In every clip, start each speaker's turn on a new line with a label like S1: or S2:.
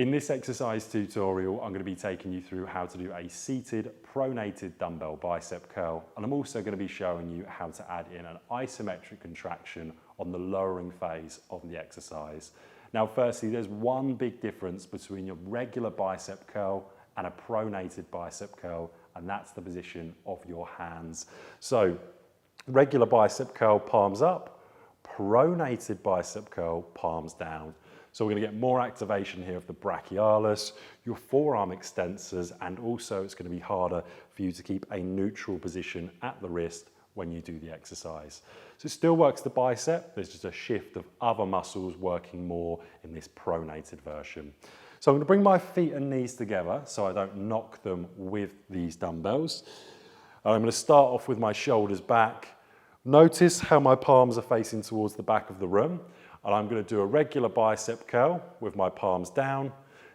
S1: In this exercise tutorial, I'm going to be taking you through how to do a seated pronated dumbbell bicep curl, and I'm also going to be showing you how to add in an isometric contraction on the lowering phase of the exercise. Now, firstly, there's one big difference between your regular bicep curl and a pronated bicep curl, and that's the position of your hands. So, regular bicep curl, palms up, pronated bicep curl, palms down. So we're going to get more activation here of the brachialis, your forearm extensors, and also it's going to be harder for you to keep a neutral position at the wrist when you do the exercise. So it still works the bicep, there's just a shift of other muscles working more in this pronated version. So I'm going to bring my feet and knees together so I don't knock them with these dumbbells. I'm going to start off with my shoulders back. Notice how my palms are facing towards the back of the room. And I'm going to do a regular bicep curl with my palms down.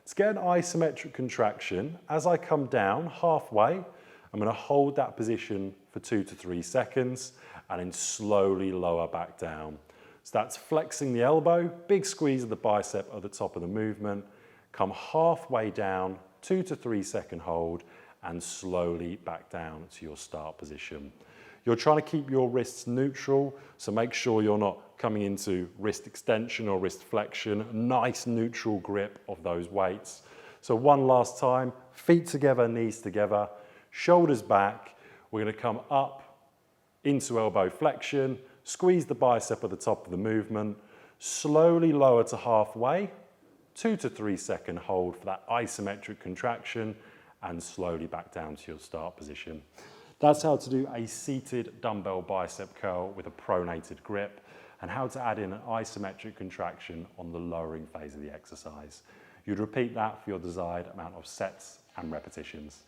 S1: To get an isometric contraction, as I come down halfway, I'm going to hold that position for 2 to 3 seconds and then slowly lower back down. So that's flexing the elbow, big squeeze of the bicep at the top of the movement, come halfway down, 2 to 3 second hold, and slowly back down to your start position. You're trying to keep your wrists neutral, so make sure you're not coming into wrist extension or wrist flexion. Nice neutral grip of those weights. So one last time, feet together, knees together, shoulders back. We're going to come up into elbow flexion, squeeze the bicep at the top of the movement, slowly lower to halfway, 2 to 3 second hold for that isometric contraction, and slowly back down to your start position. That's how to do a seated dumbbell bicep curl with a pronated grip, and how to add in an isometric contraction on the lowering phase of the exercise. You'd repeat that for your desired amount of sets and repetitions.